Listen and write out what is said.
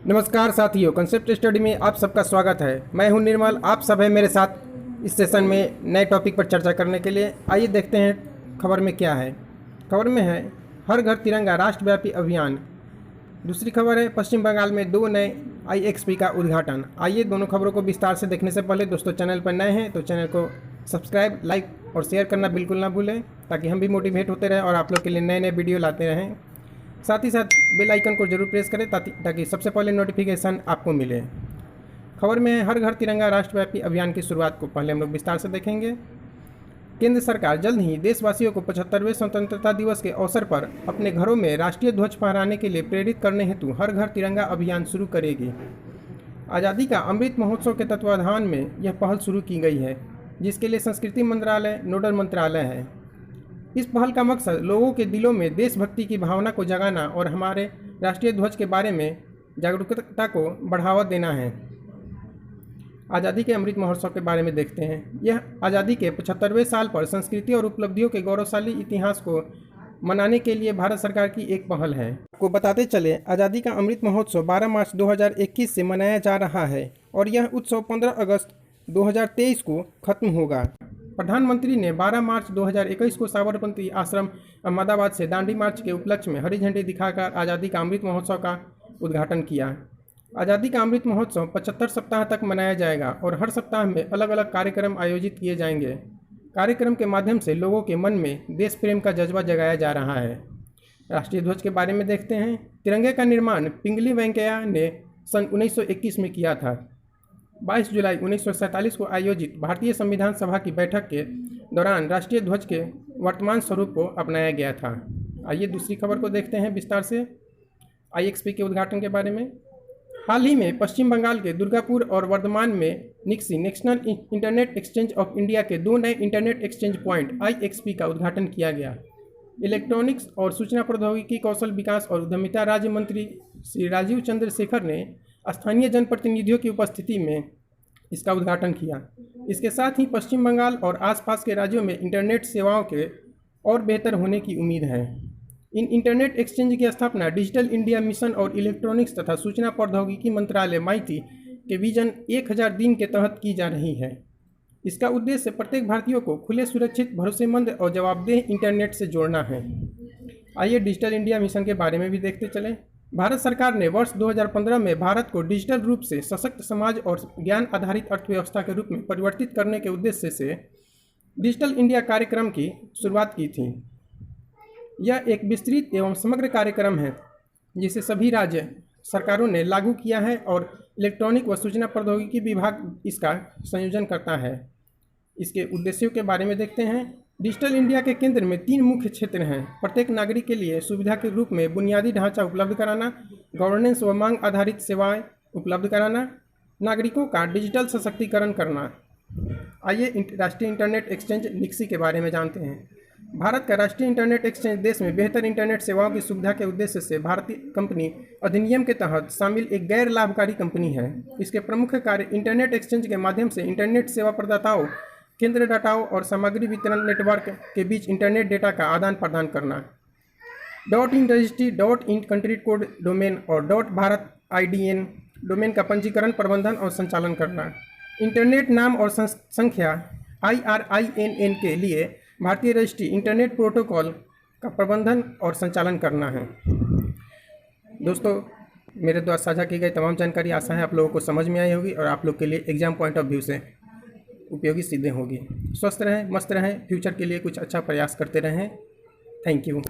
नमस्कार साथियों, concept study में आप सबका स्वागत है। मैं हूं निर्मल, आप सब हैं मेरे साथ इस सेशन में नए टॉपिक पर चर्चा करने के लिए। आइए देखते हैं खबर में क्या है। खबर में है हर घर तिरंगा राष्ट्रव्यापी अभियान। दूसरी खबर है पश्चिम बंगाल में 2 नए IXP का उद्घाटन। आइए दोनों खबरों को विस्तार से देखने से पहले दोस्तों, चैनल पर नए हैं तो चैनल को सब्सक्राइब, लाइक और शेयर करना बिल्कुल ना भूलें, ताकि हम भी मोटिवेट होते रहें और आप लोग के लिए नए नए वीडियो लाते रहें। साथ ही साथ बेल आइकन को जरूर प्रेस करें ताकि सबसे पहले नोटिफिकेशन आपको मिले। खबर में है हर घर तिरंगा राष्ट्रव्यापी अभियान की शुरुआत को पहले हम लोग विस्तार से देखेंगे। केंद्र सरकार जल्द ही देशवासियों को 75वें स्वतंत्रता दिवस के अवसर पर अपने घरों में राष्ट्रीय ध्वज फहराने के लिए प्रेरित करने हेतु हर घर तिरंगा अभियान शुरू करेगी। आज़ादी का अमृत महोत्सव के तत्वाधान में यह पहल शुरू की गई है, जिसके लिए संस्कृति मंत्रालय नोडल मंत्रालय है। इस पहल का मकसद लोगों के दिलों में देशभक्ति की भावना को जगाना और हमारे राष्ट्रीय ध्वज के बारे में जागरूकता को बढ़ावा देना है। आज़ादी के अमृत महोत्सव के बारे में देखते हैं। यह आज़ादी के 75वें साल पर संस्कृति और उपलब्धियों के गौरवशाली इतिहास को मनाने के लिए भारत सरकार की एक पहल है। आपको बताते चले, आज़ादी का अमृत महोत्सव 12 मार्च 2021 से मनाया जा रहा है और यह उत्सव 15 अगस्त 2023 को खत्म होगा। प्रधानमंत्री ने 12 मार्च 2021 को साबरमती आश्रम अहमदाबाद से दांडी मार्च के उपलक्ष्य में हरी झंडी दिखाकर आज़ादी का अमृत महोत्सव का उद्घाटन किया। आज़ादी का अमृत महोत्सव 75 सप्ताह तक मनाया जाएगा और हर सप्ताह में अलग अलग कार्यक्रम आयोजित किए जाएंगे। कार्यक्रम के माध्यम से लोगों के मन में देश प्रेम का जज्बा जगाया जा रहा है। राष्ट्रीय ध्वज के बारे में देखते हैं। तिरंगे का निर्माण पिंगली वेंकैया ने सन 1921 में किया था। 22 जुलाई 1947 को आयोजित भारतीय संविधान सभा की बैठक के दौरान राष्ट्रीय ध्वज के वर्तमान स्वरूप को अपनाया गया था। आइए दूसरी खबर को देखते हैं विस्तार से IXP के उद्घाटन के बारे में। हाल ही में पश्चिम बंगाल के दुर्गापुर और वर्धमान में NIXI national internet exchange of India के 2 नए इंटरनेट एक्सचेंज पॉइंट IXP का उद्घाटन किया गया। इलेक्ट्रॉनिक्स और सूचना प्रौद्योगिकी, कौशल विकास और उद्यमिता राज्य मंत्री श्री राजीव चंद्रशेखर ने स्थानीय जनप्रतिनिधियों की उपस्थिति में इसका उद्घाटन किया। इसके साथ ही पश्चिम बंगाल और आसपास के राज्यों में इंटरनेट सेवाओं के और बेहतर होने की उम्मीद है। इन इंटरनेट एक्सचेंज की स्थापना डिजिटल इंडिया मिशन और इलेक्ट्रॉनिक्स तथा सूचना प्रौद्योगिकी मंत्रालय MeitY के विजन 1000 दिन के तहत की जा रही है। इसका उद्देश्य प्रत्येक भारतीय को खुले, सुरक्षित, भरोसेमंद और जवाबदेह इंटरनेट से जोड़ना है। आइए डिजिटल इंडिया मिशन के बारे में भी देखते चलें। भारत सरकार ने वर्ष 2015 में भारत को डिजिटल रूप से सशक्त समाज और ज्ञान आधारित अर्थव्यवस्था के रूप में परिवर्तित करने के उद्देश्य से डिजिटल इंडिया कार्यक्रम की शुरुआत की थी। यह एक विस्तृत एवं समग्र कार्यक्रम है जिसे सभी राज्य सरकारों ने लागू किया है और इलेक्ट्रॉनिक व सूचना प्रौद्योगिकी विभाग इसका संयोजन करता है। इसके उद्देश्यों के बारे में देखते हैं। डिजिटल इंडिया के केंद्र में 3 मुख्य क्षेत्र हैं। प्रत्येक नागरिक के लिए सुविधा के रूप में बुनियादी ढांचा उपलब्ध कराना, गवर्नेंस व मांग आधारित सेवाएं उपलब्ध कराना, नागरिकों का डिजिटल सशक्तिकरण करना। आइए राष्ट्रीय इंटरनेट एक्सचेंज निक्सी के बारे में जानते हैं। भारत का राष्ट्रीय इंटरनेट एक्सचेंज देश में बेहतर इंटरनेट सेवाओं की सुविधा के उद्देश्य से भारतीय कंपनी अधिनियम के तहत शामिल एक गैर लाभकारी कंपनी है। इसके प्रमुख कार्य इंटरनेट एक्सचेंज के माध्यम से इंटरनेट सेवा प्रदाताओं, केंद्र डाटाओं और सामग्री वितरण नेटवर्क के बीच इंटरनेट डेटा का आदान प्रदान करना, .in registry, .in country code domain और .भारत IDN डोमेन का पंजीकरण, प्रबंधन और संचालन करना, इंटरनेट नाम और संख्या IRINN के लिए भारतीय रजिस्ट्री इंटरनेट प्रोटोकॉल का प्रबंधन और संचालन करना है। दोस्तों, मेरे द्वारा साझा की गई तमाम जानकारी आशा है आप लोगों को समझ में आई होगी और आप लोग के लिए एग्जाम पॉइंट ऑफ व्यू से उपयोगी सिद्ध होगी। स्वस्थ रहें, मस्त रहें, फ्यूचर के लिए कुछ अच्छा प्रयास करते रहें। Thank you.